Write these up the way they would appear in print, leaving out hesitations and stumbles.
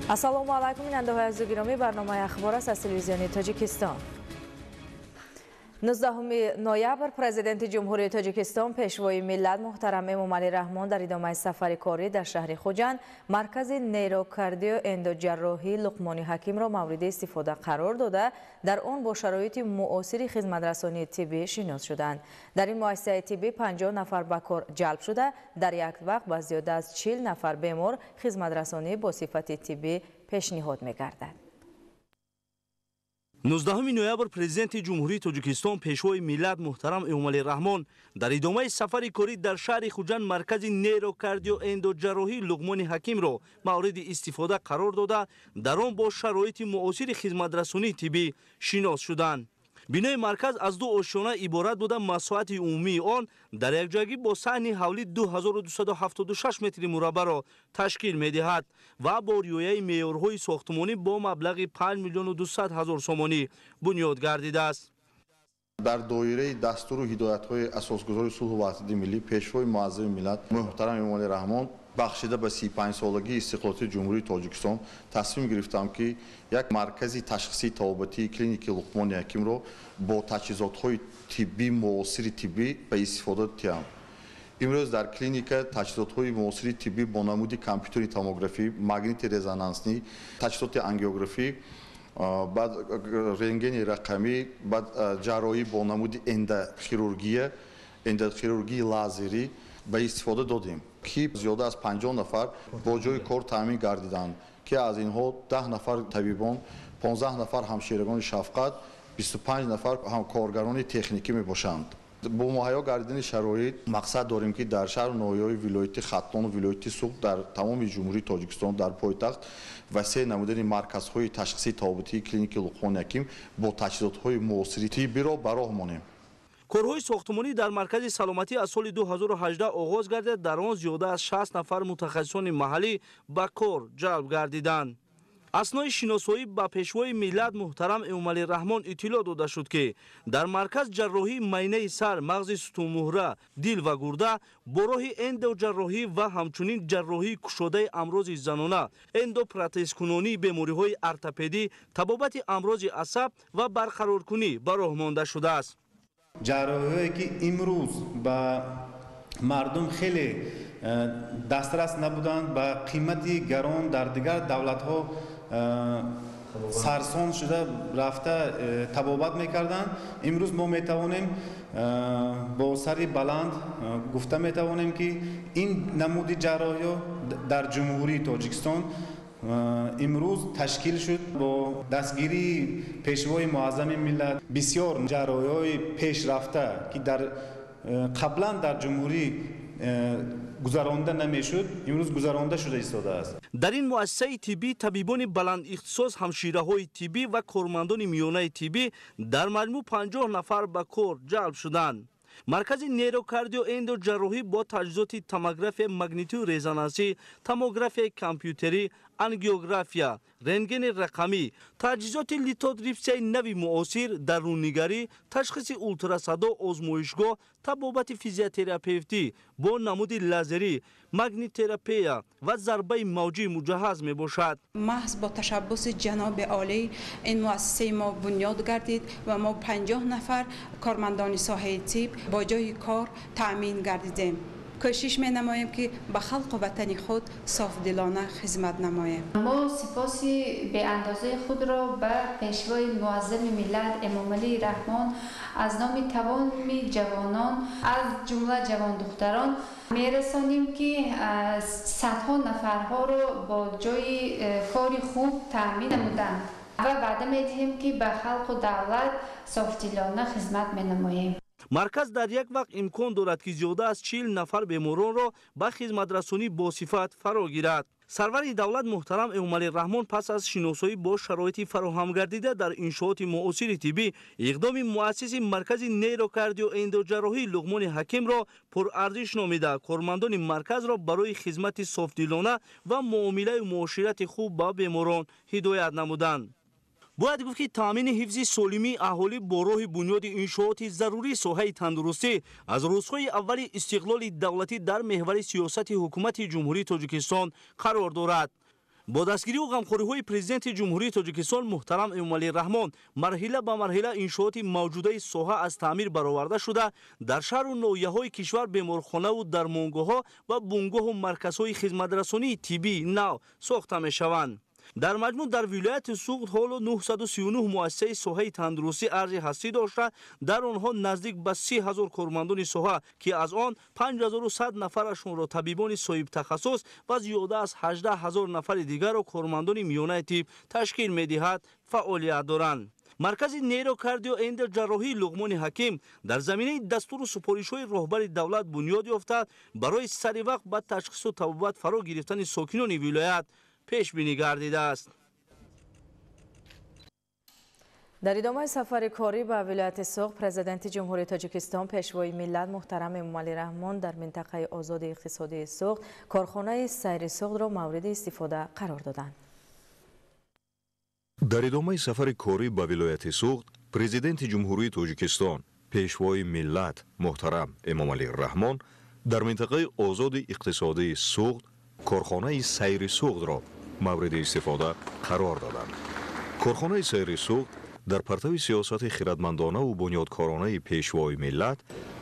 ассалому алайкум бинандаҳои азизу гиромӣ, барномаи ахбор аст аз телевизиони Тоҷикистон. 19 ноябр президенти ҷумҳурии Тоҷикистон пешвои миллат муҳтарам Эмомалӣ Раҳмон дар идомаи сафари корӣ дар шаҳри Хуҷанд маркази нейрокардио эндоҷарроҳӣ Луқмони Ҳакимро мавриди истифода қарор дода, дар он бо шароити муосири хизматрасонии тиббӣ шинос шуданд. дар ин муассисаи тиббӣ 50 нафар ба кор ҷалб шуда, дар як вақт ба зиёда аз 40 нафар бемор хизматрасонӣ бо сифати тиббӣ пешниҳод мегардад. 19 ноябр президенти ҷумҳурии Тоҷикистон пешвои миллат муҳтарам Эмомалӣ Раҳмон дар идомаи сафари корӣ дар шаҳри Хуҷанд маркази нейрокардио эндоҷарроҳӣ Луқмони Ҳакимро мавриди истифода қарор дода, дар он бо шароити муосири хизматрасонии тиббӣ шинос шуданд. бинои марказ аз ду ошиёна иборат буда масоҳати умумии он дар якҷоягӣ бо сайни ҳавли 2276 метри мураббаъро ташкил медиҳад ва бо риояи меъёрҳои сохтмонӣ бо маблағи 5 миллиону 200 ҳазор сомонӣ бунёд гардидааст. дар доираи дастуру ҳидоятҳои асосгузори сулҳу ваҳдати миллӣ пешвои муаззами миллат муҳтарам Эмомалӣ Раҳмон бахшида ба 35-солагии истиқлолияти ҷумҳурии Тоҷикистон тасмим гирифтам ки як маркази ташхисии табобатии клиники Луқмони Ҳакимро бо таҷҳизотҳои тиббӣ муосири тиббӣ ба истифода диҳам. имрӯз дар клиника таҷҳизотҳои муосири тиббӣ бо намуди компютери томографӣ, магнити резонанснӣ, таҷҳизоти ангиографӣ, баъд рентгени рақамӣ, баъд ҷарроҳӣ бо намуди эндохирургии лазерӣ ба истифода додем ки зиёда аз 50 нафар бо ҷои кор таъмин гардиданд ки аз инҳо 10 нафар табибон, 15 нафар ҳамширагони шафқат, 25 нафар ҳамкоргарони техникӣ мебошанд. бо муҳайё гардидани шароит мақсад дорем ки дар шаҳру ноҳияҳои вилояти Хатлону вилояти Суғд дар тамоми ҷумҳурии Тоҷикистон дар пойтахт васеъ намудани марказҳои ташхисии табобатии клиники Луқмони Ҳаким бо таҷҳизотҳои муосири тиббиро ба роҳ монем. корҳои сохтмонӣ дар маркази саломатӣ аз соли 2018 оғоз гардид, дар он зиёда аз 60 нафар мутахассисони маҳаллӣ ба кор ҷалб гардиданд. аснои шиносоӣ ба пешвои миллат муҳтарам Эмомалӣ Раҳмон иттилоъ дода шуд ки дар марказ ҷарроҳии майнаи сар, мағзи сутунмуҳра, дил ва гурда бо роҳи эндоҷарроҳӣ ва ҳамчунин ҷарроҳии кушодаи амрози занона, эндопротезкунонии бемориҳои ортопедӣ, табобати амрози асаб ва барқароркунӣ ба роҳ монда шудааст. ҷарроҳие ки имрӯз ба мардум хеле дастрас набуданд, ба қимати гарон дар дигар давлатҳо сарсон шуда рафта табобат мекарданд. имрӯз мо метавонем бо сари баланд гуфта метавонем ки ин намуди ҷарроҳиё дар ҷумҳурии Тоҷикистон имрӯз ташкил шуд. бо дастгирии пешвои муаззами миллат бисёр ҷарроҳиҳои пешрафта ки қаблан дар ҷумҳурӣ гузаронда намешуд, имрӯз гузаронда шуда истодааст. дар ин муассисаи тиббӣ табибони баландихтисос, ҳамшираҳои тиббӣ ва кормандони миёнаи тиббӣ дар маҷмӯъ 50 нафар ба кор ҷалб шуданд. маркази нейрокардио эндоҷарроҳӣ бо таҷҳизоти томография магнитии резонансӣ, томографияи компютерӣ, ангиография, рентгени рақамӣ, таҷҳизоти литотрипсияи нави муосир, даруннигарӣ, ташхиси ултрасадо, озмоишгоҳ, табобати физиотерапевтӣ бо намуди лазерӣ, магниттерапия ва зарбаи мавҷӣ муҷаҳҳаз мебошад. маҳз бо ташаббуси ҷаноби олӣ ин муассисаи мо бунёд гардид ва мо 50 нафар кормандони соҳаи тиб бо ҷои кор таъмин гардидем. کوشش می نماییم که به خلق و وطن خود صافدلانه خدمت نماییم. ما سپاسی به اندازه خود را به پیشوای معظم ملت امامعلی رحمان از نام تمام جوانان از جمله جوان دختران میرسانیم که صدها نفرها را با جای کار خوب تامین نمودند و بعد می‌دهیم که به خلق و دولت صافدلانه خدمت می‌نماییم. марказ дар як вақт имкон дорад ки зиёда аз 40 нафар беморонро ба хизматрасонӣ босифат фаро гирад. сарвари давлат муҳтарам Эмомалӣ Раҳмон пас аз шиносоӣ бо шароити фароҳамгардида дар иншооти муосири тиббӣ иқдоми муассиси маркази нейрокардио эндоҷарроҳии Луқмони Ҳакимро пурарзиш номида, кормандони марказро барои хизмати софдилона ва муомилаи муоширати хуб ба беморон ҳидоят намуданд. бояд гуфт ки таъмини ҳифзи солимии аҳолӣ бо роҳи бунёди иншооти зарурии соҳаи тандурустӣ аз рӯзҳои аввали истиқлоли давлатӣ дар меҳвари сиёсати ҳукумати ҷумҳурии Тоҷикистон қарор дорад. با دستگیری و غمخوری‌های پرزیدنت جمهوری تاجیکستان محترم امومالی رحمان مرحله به مرحله انشاءات موجوده ساحه از تعمیر برآورده شده در شهر و ناحیه‌های کشور بیمارخانه و درمانگاه‌ها و بنگاه و مرکزهای خدمت‌رسانی طبی نو ساخته می‌شوند. در مجموع در ولایت سوغد حال 939 مؤسسه ساحه تندرستی ارز هستی داشته، در آنها نزدیک به 30,000 کارمندان ساحه که از آن 5100 نفرشون را طبیبان صاحب تخصص و زیاده از 18,000 نفر دیگر را کارمندان میانه طب تشکیل می‌دهد فعالیت دارند. مرکز نیروکاردیو اند جراحی لقمان حکیم در زمینه دستور و سپارش‌های راهبر دولت بنیاد یافته برای سری وقت به تشخیص و طبابت فرا گرفتن ساکنان ولایت پیش بینی گردیده است. در ادامه سفر کاری به ولایت سوغد، پرزیدنت جمهوری تاجیکستان پیشوای ملت محترم امومالی رحمان در منطقه آزاد اقتصادی سوغد کارخانه سیر سوغد را مورد استفاده قرار دادند. در ادامه سفر کاری به ولایت سوغد، پرزیدنت جمهوری تاجیکستان پیشوای ملت محترم امومالی رحمان در منطقه آزاد اقتصادی سوغد کارخانه سیر سوغد را مورد استفاده قرار دادند. کارخانه سیر سوغد در پرتو سیاست خردمندانه و بنیادکارانه پیشوای ملت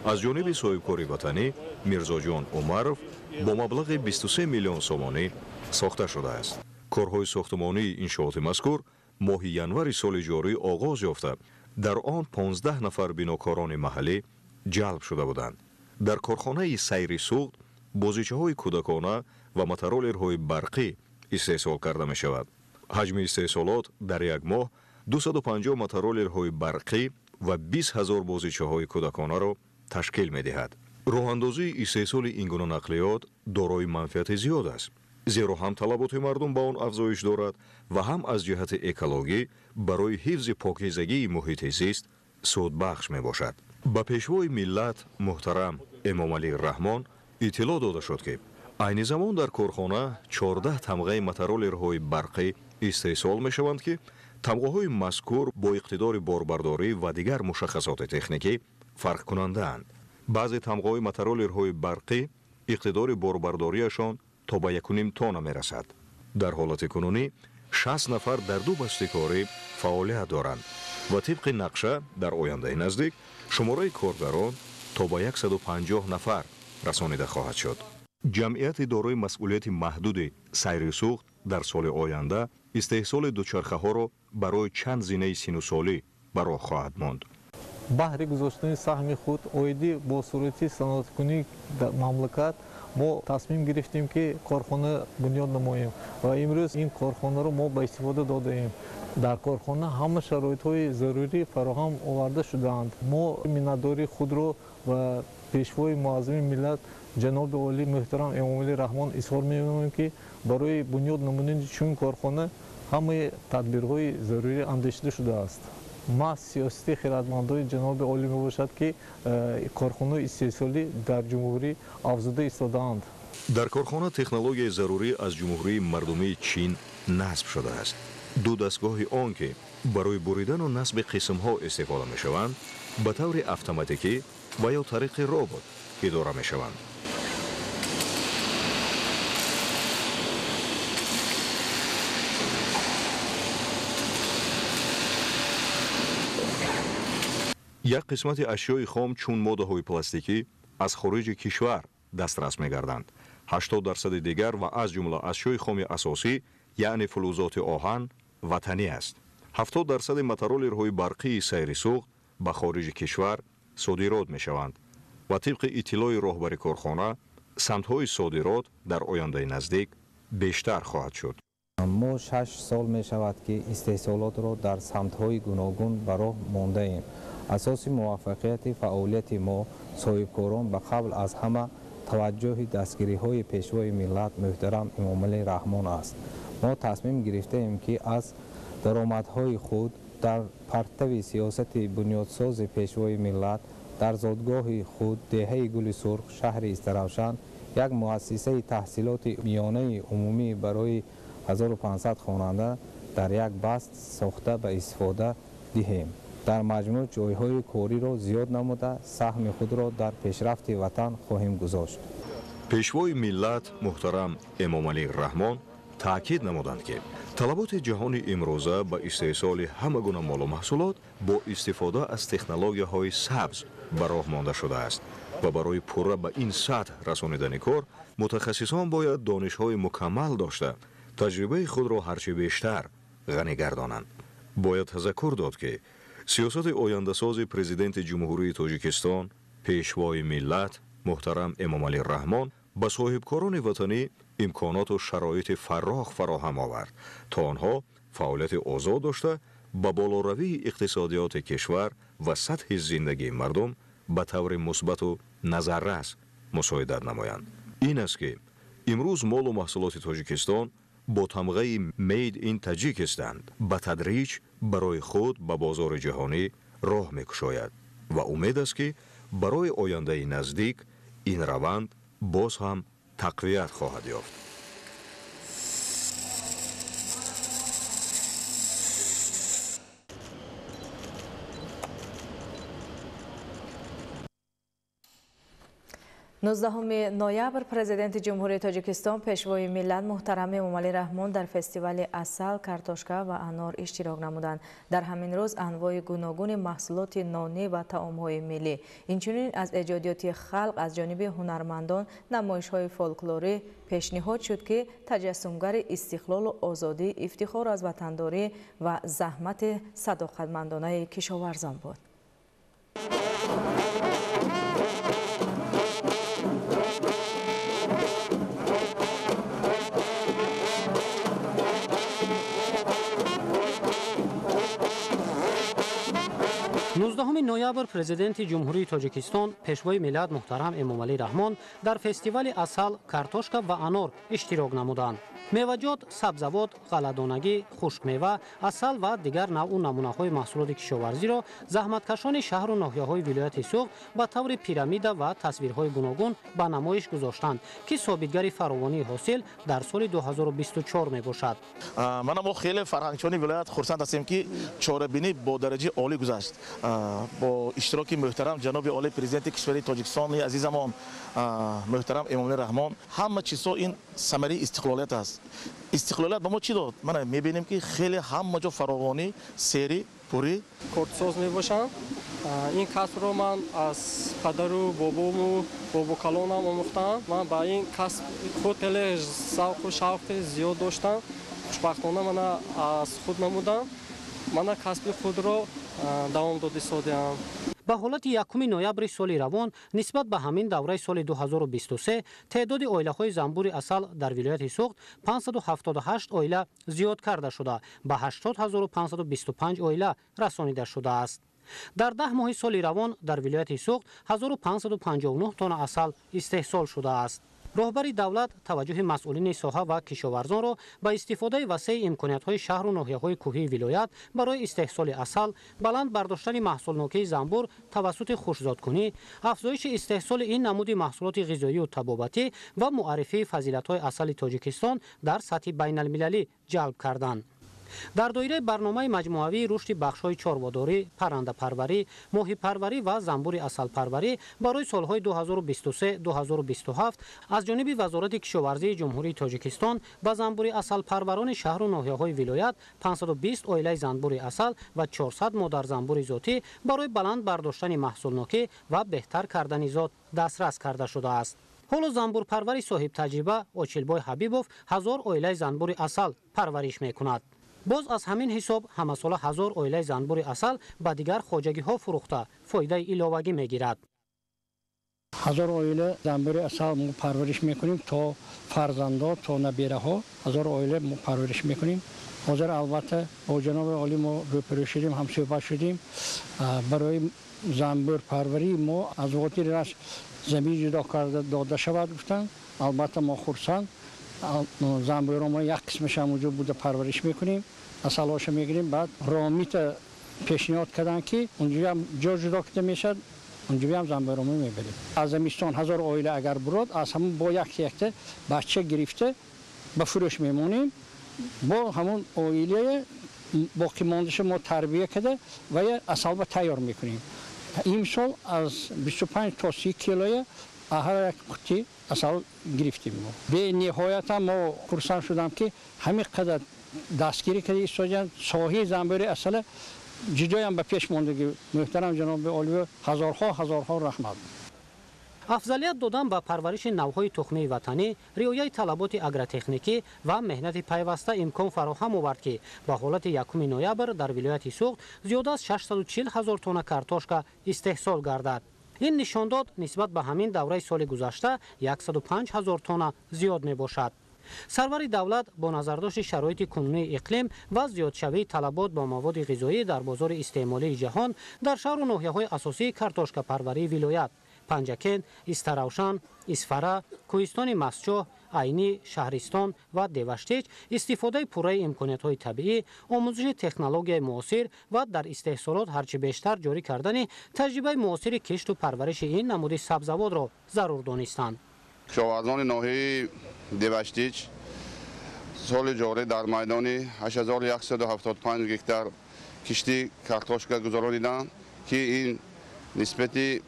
از جانب صاحبکار وطنی میرزاجان عمرов با مبلغ 23 میلیون سومانی ساخته شده است. کارهای ساختمانی انشاءات مذکور ماه ینور سال جاری آغاز یافته، در آن 15 نفر بناکاران محلی جلب شده بودند. در کارخانه سیر سوغد بازیچه‌های کودکانه و مترولرهای برقی استحصال کرده می شود. حجم استحصالات در یک ماه 250 مترولرهای برقی و 20,000 بازیچه‌های کودکانه را تشکیل می دهد. راه اندازی استحصال این گونه نقلیات دارای منفعت زیاد است، زیرا هم طلبات مردم به آن افزایش دارد و هم از جهت اکولوژی برای حفظ پاکیزگی محیط زیست سود بخش می باشد. به پیشوای ملت محترم امومالی رحمان اطلاع داده شد که عین زمان در کارخانه 14 تمغه مترولرهای برقی استحصال می شوند که تمغه‌های مذکور با اقتدار باربرداری و دیگر مشخصات تکنیکی فرق کننده اند. بعضی تمغه‌های مترولرهای برقی اقتدار باربرداریشان تا به 1.5 تن می رسد. در حالت کنونی 60 نفر در دو بسته کاری فعالیت دارند و طبق نقشه در آینده نزدیک شماره کارگران تا به 150 نفر رسانیده خواهد شد. جمعیت دارای مسئولیت محدود سیر سوغد در سال آینده استحصال دوچرخه ها را برای چند زینه سینوسالی برای خواهد ماند. بهر گذاشتن سهم خود اویدی با صورتی صنعت‌کنی در مملکت ما تصمیم گرفتیم که کارخانه بنیاد نماییم و امروز این کارخانه رو ما به استفاده دادیم. در کارخانه همه شرایط‌های ضروری فراهم آورده شده‌اند. ما منتداری خود رو و پیشوای معظم ملت جناب عالی محترم امومالی رحمان اظهار می‌نماییم که برای بنیاد نمودن چون کارخانه همه تدبیرهای ضروری اندیشیده شده است. ما سیاست خردمندان جناب عالی میباشد که کارخانه استحصالی در جمهوری افزوده ایستاده‌اند. در کارخانه تکنولوژی ضروری از جمهوری مردمی چین نصب شده است. دو دستگاه آن که برای بریدن و نصب قسم‌ها استفاده می‌شوند به طور اتوماتیکی و یا طریق ربات اداره می‌شوند. یک قسمت اشیای خام چون ماده‌های پلاستیکی از خارج کشور دسترس می‌گردند. 80% دیگر و از جمله اشیای خام اساسی یعنی فلزات آهن وطنی است. 70% مترولرهای برقی سیر سوغد به خارج کشور صادرات می‌شوند و طبق اطلاع راهبر کارخانه سمت‌های صادرات در آینده نزدیک بیشتر خواهد شد. ما 6 سال می شود که استحصالات را در سمت‌های گوناگون به راه مانده ایم. اساس موفقیت فعالیت ما صاحبکاران به قبل از همه توجه دستگیری‌های پیشوای ملت محترم امومالی رحمان است. ما تصمیم گرفته ایم که از درآمدهای خود در پرتو سیاست بنیادساز پیشوای ملت در زادگاه خود دهه گل سرخ شهر استروشن یک مؤسسه تحصیلات میانه عمومی برای 1500 خواننده در یک بست ساخته به استفاده دهیم. در مجموع جایهای کاری را زیاد نموده سهم خود را در پیشرفت وطن خواهیم گذاشت. پیشوای ملت محترم امومالی رحمان таъкид намуданд ки талаботи ҷаҳони имрӯза ба истеҳсоли ҳама гуна молу маҳсулот бо истифода аз технологияҳои сабз ба роҳ монда шудааст ва барои пурра ба ин сатҳ расонидани кор мутахассисон бояд донишҳои мукаммал дошта таҷрибаи худро ҳарчи бештар ғанӣ гардонанд. бояд тазаккур дод ки сиёсати ояндасози президенти ҷумҳурии Тоҷикистон пешвои миллат муҳтарам Эмомалӣ Раҳмон ба соҳибкорони ватанӣ имконоту шароити фарроғ фароҳам овард то онҳо фаъолияти озод дошта ба болоравии иқтисодиёти кишвар ва сатҳи зиндагии мардум ба таври мусбату назаррас мусоидат намоянд. ин аст ки имрӯз молу маҳсулоти Тоҷикистон бо тамғаи Made in Tajikistan ба тадриҷ барои худ ба бозори ҷаҳонӣ роҳ мекушояд ва умед аст ки барои ояндаи наздик ин раванд боз ҳам тақвият хоҳад ёфт. 19 ноябр президенти ҷумҳурии Тоҷикистон пешвои миллат муҳтарам Эмомалӣ Раҳмон дар фестивали асал, картошка ва анор иштирок намуданд. Дар ҳамин рӯз анвои гуногуни маҳсулоти нонӣ ва таомҳои миллӣ, инчунин аз эҷодиёти халқ аз ҷониби ҳунармандон намоишҳои фолклорӣ пешниҳод шуд ки таҷассумгари истиқлолу озодӣ, ифтихор аз ватандорӣ ва заҳмати садоқатмандонаи кишоварзон буд. 19 ноябр президенти ҷумҳурии Тоҷикистон пешвои миллат муҳтарам Эмомалӣ Раҳмон дар фестивали асал, картошка ва анор иштирок намуданд. меваҷот, сабзавот, ғалладонагӣ, хушкмева, асал ва дигар навъу намунаҳои маҳсулоти кишоварзиро заҳматкашони шаҳру ноҳияҳои вилояти Суғд ба таври пирамида ва тасвирҳои гуногун ба намоиш гузоштанд ки собитгари фаровонии ҳосил дар соли 2024 мебошад. Мана мо хеле фарҳангчони вилоят хурсанд ҳастем ки чорабинӣ бо дараҷаи олӣ гузашт. Бо иштироки муҳтарам ҷаноби олии президенти кишвари Тоҷикистони азизамон муҳтарам Эмомалӣ Раҳмон, ҳама чизҳо ин самари истиқлолият аст. Истиқлолият ба мо чӣ дод? Мана мебинем ки хеле ҳама ҷо фаровонӣ, сери, пурӣ. Кортсоз мебошам. Ин касбро ман аз падару бобому бобукалонам омӯхтам. Ман ба ин касб худ хеле завқу шавқи зиёд доштам. хушбахтона мана аз худ намудам. Мана касби худро давом дода истодам. ба ҳолати 1 ноябри соли равон нисбат ба ҳамин давраи соли 2023 теъдоди оилаҳои занбури асал дар вилояти Суғд 578 оила зиёд карда шуда ба 80525 оила расонида шудааст. дар 10 моҳи соли равон дар вилояти Суғд 1559 тонна асал истеҳсол шудааст. роҳбари давлат таваҷҷӯҳи масъулини соҳа ва кишоварзонро ба истифодаи васеъи имкониятҳои шаҳру ноҳияҳои кӯҳии вилоят барои истеҳсоли асал, баланд бардоштани маҳсулнокии занбур тавассути хушкзодкунӣ, афзоиши истеҳсоли ин намуди маҳсулоти ғизоию табобатӣ ва муаррифии фазилатҳои асали Тоҷикистон дар сатҳи байналмилалӣ ҷалб карданд. дар доираи барномаи маҷмуавии рушди бахшҳои чорводорӣ, паррандапарварӣ, моҳипарварӣ ва занбури асалпарварӣ барои солҳои 2023-2027 аз ҷониби Вазорати кишоварзии ҷумҳурии Тоҷикистон ба занбури асалпарварони шаҳру ноҳияҳои вилоят 520 оилаи занбури асал ва 400 модарзанбури зотӣ барои баланд бардоштани маҳсулнокӣ ва беҳтар кардани зот дастрас карда шудааст. ҳоло занбурпарвари соҳибтаҷриба Очилбой Ҳабибов 1000 оилаи занбури асал парвариш мекунад. боз аз ҳамин ҳисоб ҳамасола 1000 оилаи занбури асал ба дигар хоҷагиҳо фурӯхта фоидаи иловагӣ мегирад. 1000 оила занбури асал мо парвариш мекунем то фарзандо то набираҳо 1000 оила мо парвариш мекунем. ҳозир албатта бо ҷаноби олӣ мо рӯбарӯ шудем, ҳамсӯҳбат шудем. барои занбур парварӣ мо аз вотири раш замин ҷудо карда дода шавад гуфтанд. албатта мо хурсанд. занбурро мо як қисмаш ҳамунҷо буда парвариш мекунем, асалоша мегирем, баъд ромита пешниҳод карданд ки унҷоям ҷо ҷудо карда мешавад, унҷоям занбурро мо мебарем. аз замистон 1000 оила агар бурод, аз ҳамон бо якта бача гирифта ба фурӯш мемонем, бо ҳамон оилаи боқӣ мондаша мо тарбия карда ва асалба тайёр мекунем. имсол аз 25 то 30 килоя هر یک قطعه اصل گرفتیم. به نهایت ما خرسند شدم که همین قدر دستگیری کردی استادان ساحه زنبوری اصل جدای هم به پیش ماندگی. محترم جناب عالی هزارها رحمت. افضلیت دادن به پرورش نوهای تخمی وطنی، رعایت طلبات اگرتکنیکی و مهنت پیوسته امکان فراهم آورد که به حالت 1 نوامبر در ولایت سوخت زیاد از 640,000 تن کارتوشکا استحصال گردد. این نشان داد نسبت به همین دوره سال گذشته 105,000 تن زیاد می باشد. سرور دولت با نظرداشت شرایط کنونی اقلیم و زیادشوی طلبات با مواد غذایی در بازار استعمالی جهان در شهر و ناحیه‌های اساسی کارتوشکا پروری ولایت پنجکن، استراوشان، اسفره، کوهستان مسجو، عینی، شهرستان و دیوشتیج استفاده پوره امکانات‌های طبیعی، آموزش تکنولوژی معاصر و در استحصالات هرچه بیشتر جاری کردن تجربه معاصر کشت و پرورش این نمود سبزوات را ضرور دانستند. کشاورزان ناحیه دیوشتیج سال جاری در میدان 8175 گکتار کشتی کارتوشکا گذراندند که این نسبتی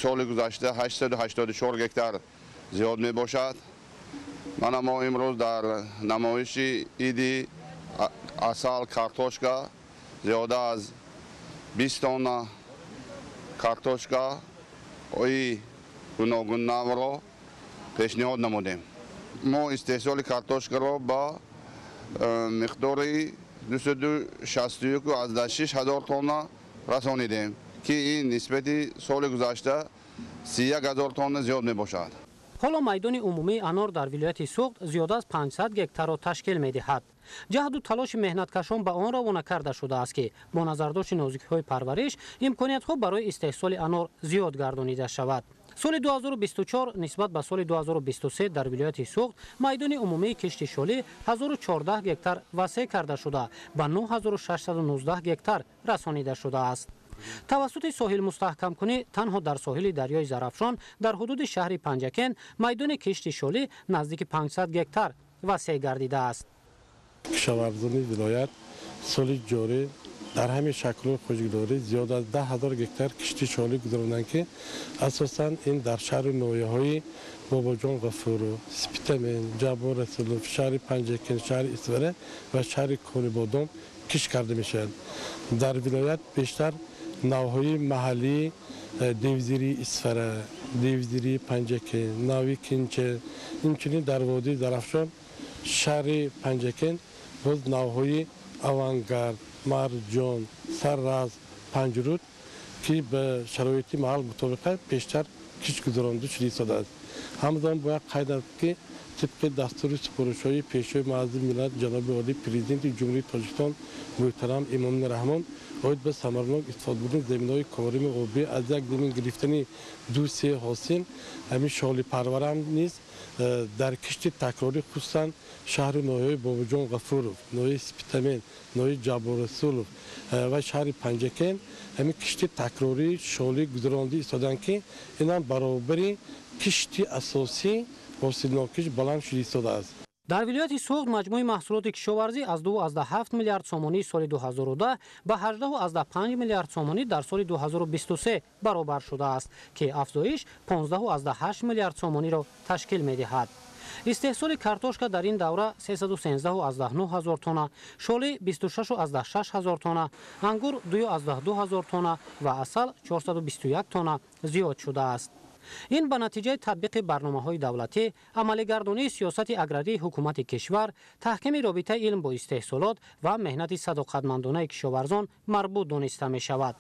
سال گذشته 884 گکتار زیاد می باشد. ما امروز در نمایش ایدی اصل کارتوشکا زیاده از 20 تن کارتوشکا ای گوناگون نو را پیشنهاد نمودیم. ما استحصال کارتوشکا را با مقداری 261,000 تن رسانیدیم که این نسبتی سال گذشته 31,000 تن زیاد می باشد. حالا میدان عمومی انار در ولایت سوخت زیاد از 500 گکتار را تشکیل می دهد. جهد و تلاش مهنتکشان به آن روانه کرده شده است که با نظرداشت نازکی‌های پرورش امکانیت‌ها برای استحصال انار زیاد گردانیده شود. سال 2024 نسبت به سال 2023 در ولایت سوخت میدان عمومی کشتی شالی 1014 گکتار وسیع کرده شده به 9619 گکتار رسانیده شده است. توسط ساحل مستحکم کنی تنها در ساحل دریای زرافشان در حدود شهر پنجکن میدان کشتی شالی نزدیک 500 گکتار وسیع گردیده است. کشاورزان ولایت سال جاری در همین شکل خوشگذاری زیاد از 10,000 گکتار کشتی شالی گذراندند که اساساً این در شهر نویهای باباجان غفور، سپیتمن، جبار رسولوف، شهر پنجکن، شهر اسفره و شهر کونبادام کش کرده میشد. در ولایت بیشتر نوهای محلی دیوزیری اسفره، دیوزیری پنجکن، ناوی کنچه، اینچنین در وادی درفشان شهر پنجکن باز نوهای اوانگارد، مرجان، سرراز، پنجرود که به شرایط محل مطابق بیشتر کش گذرانده شده است. همزمان باید قید است که طبق دستور سپارش‌های پیشوای معظم ملت جناب عالی پرزیدنت جمهوری تاجیکستان محترم امامی رحمان باید به ثمرناک استفاده بردن زمینه‌های کاریم آبی از یک زمین گرفتن 2-3 حاصل همین شالی پرور هم نیست در کشت تکراری خصوصا شهر ناحیه باباجان غفورов، ناحیه سپیتمن، ناحیه جبار رسولov و شهر پنجکن همین کشت تکراری شالی گذرانده ایستادند که اینم برابر کشتی اساسی حاصلناکیش بلند شده ایستاده است. در ولایت سوخت مجموع محصولات کشاورزی از 2.7 میلیارد سومانی سال 2010 به 18.5 میلیارد سومانی در سال 2023 برابر شده است که افزایش 15.8 میلیارد سومانی را تشکیل می دهد. استحصال کارتوشکا در این دوره 313,900 تن، شالی 26,600 تن، انگور 2,200 تن و عسل 421 تن زیاد شده است. این به نتیجه تطبیق برنامه‌های دولتی، عملی‌گردانی سیاست اگراری حکومت کشور، تحکیم رابطه علم با استحصالات و مهنت صداقتمندانه کشاورزان مربوط دانسته می شود.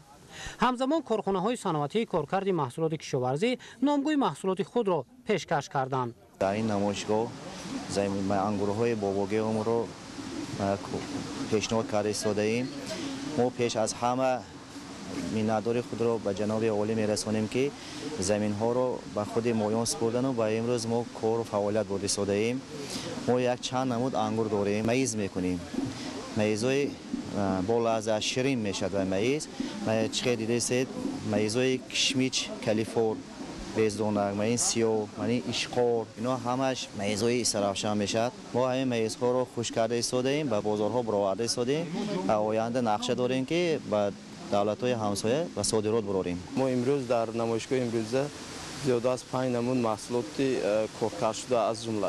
همزمان کارخانه‌های صنعتی کارکرد محصولات کشاورزی نامگوی محصولات خود را پیشکش کردند. در این نمایشگاه انگورهای باباگیام را پیشنهاد کرده ایستاده‌ایم. ما پیش از همه میندار خود را به جناب عالی میرسانیم که زمین ها را به خود مایان سپردن و به امروز ما کار و فعالیت برده ایستاده ایم. ما یک چند نمود انگور داریم، میز میکنیم. میزای بالا از شیرین میشد و میز چقدر دیده سید میزای کشمیچ کالیفور بیزدونک من سیو من اشقور اینا همش میزای استرافشان میشد. ما همین میزها رو خوش کرده ایستاده ایم، به بازارها برآورده ایستاده ایم و آینده نقشه داریم که با دولت‌های همسایه و صادرات براریم. ما امروز در نمایشگاه امروزه زیاد از 5 نمود محصولات کارکرد شده از جمله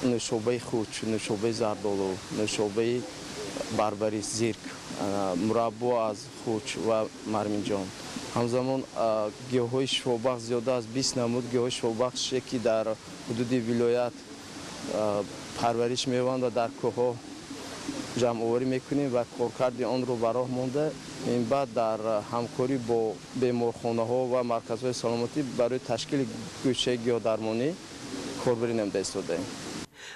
نوشابه خوچ، نوشابه زردآلو، نوشابه بربری زیرک، مربا از خوچ و مرمینجان. همزمان گیاهای شفابخش زیاد از 20 نمود گیاه شفابخش که در حدود ولایت پرورش می‌یابند و در کوه‌ها جمع آوری میکنیم و کارکرد آن رو براه مونده. این بعد در همکاری با بیمارخانه‌ها و مرکزهای سلامتی برای تشکیل گوشه گیاهدرمانی کاربری نموده ایستاده‌ایم.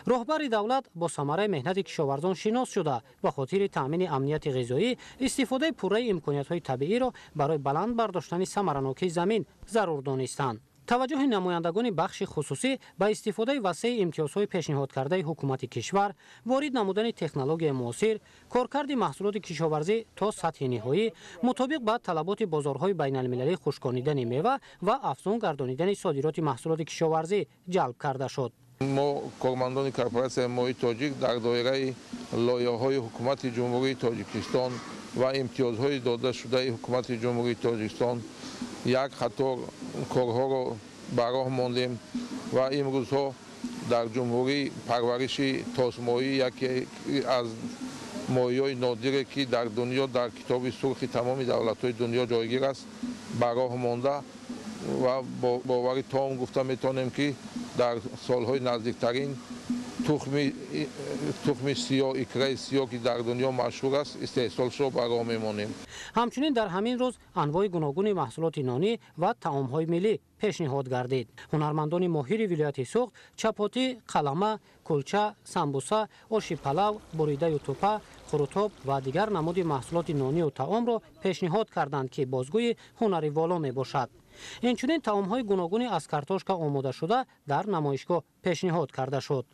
راهبر دولت با ثمره مهنت کشاورزان شناس شده و خاطر تامین امنیت غذایی استفاده پوره امکانیت‌های طبیعی را برای بلند برداشتن ثمرناکی زمین ضرور دانستند. توجه نمایندگان بخش خصوصی به استفاده وسیع امتیازهای پیشنهاد کرده حکومت کشور، وارد نمودن تکنولوژی معاصر، کارکرد محصولات کشاورزی تا سطح نهایی مطابق با طلبات بازارهای بین المللی خشکانیدن میوه و افزون گردانیدن صادرات محصولات کشاورزی جلب کرده شد. ما کارمندان کورپوراسیون ماهی تاجیک در دایره لایحه‌های حکومت جمهوری تاجیکستان و امتیازهای داده شده حکومت جمهوری تاجیکستان یک خطار کارها را براه ماندیم و امروزها در جمهوری پرورش تاسمایی یکی از ماهی‌های نادری که در دنیا در کتاب سرخ تمام دولت‌های دنیا جایگیر است براه مانده و باوری تام گفته میتونیم که در سالهای نزدیکترین تخم سیاه اکره سیاه که در دنیا مشهور است استحصالش را براه میمانیم. همچنین در همین روز انواع گوناگون محصولات نانی و طعام‌های ملی پیشنهاد گردید. هنرمندان ماهر ولایت سوخت چپاتی، قلمه، کلچه، سمبوسه، آش پلو، بریده توپه، خروتاب و دیگر نمود محصولات نانی و طعام را پیشنهاد کردند که بازگوی هنری والا می باشد. اینچنین طعام‌های گوناگون از کارتوشکا آماده شده در نمایشگاه پیشنهاد کرده شد.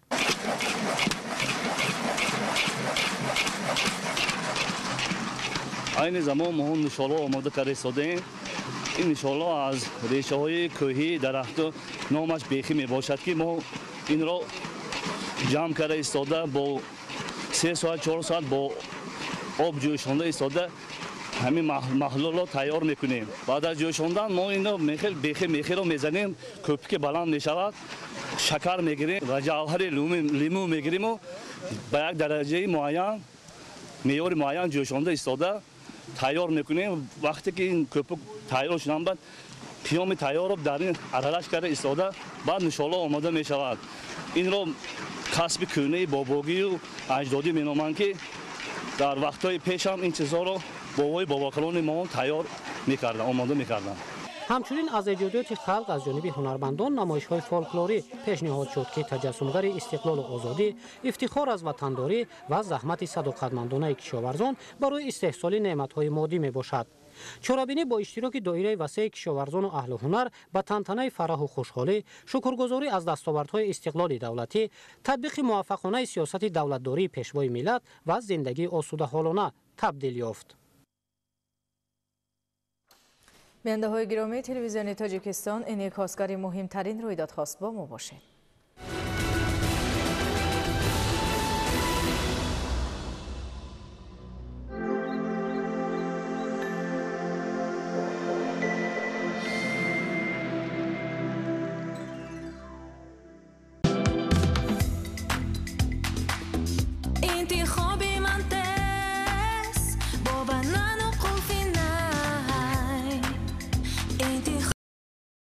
این زمان ما هم نشاله آماده کرده ایستادیم. این نشاله از ریشه های کوهی درخت نامش بیخی می باشد که ما این را جمع کرده ایستاده با 3 ساعت 4 ساعت با آب جوشانده ایستاده همین محلول تیار میکنیم. بعد از جوشاندن ما این را بیخی میخی را میزنیم، کوپک بلند میشود، شکر میگیریم و جوهر لیمو میگیریم و به یک درجه معین معیار معین جوشانده ایستاده تیار میکنیم. وقتی که این کوپک تیار شدن بعد پیام تیار رو در این ارالش کرده ایستاده بعد نشاله آماده میشود. این را کسب کهنه باباگی و اجدادی مینامند که در وقتهای پیش هم این چیزها را بابا کلان ما تیار میکردن، آماده میکردن. همچنین از ایجادات خلق از جانب هنرمندان نمایش‌های فولکلوری پیشنهاد شد که تجسمگر استقلال و آزادی، افتخار از وطنداری و زحمت صداقتمندانه کشاورزان برای استحصال نعمت‌های مادی میباشد. چورابینی با اشتراک دایره وسیع کشاورزان و اهل هنر به تنتنه فرح و خوشحالی، شکرگزاری از دستاوردهای استقلال دولتی، تطبیق موفقانه سیاست دولتداری پیشوای ملت و زندگی آسوده‌حالانه تبدیل یافت. بیننده‌های گرامی، تلویزیون تاجیکستان انعکاسگر مهمترین رویدادها است. با ما باشید. انتخاب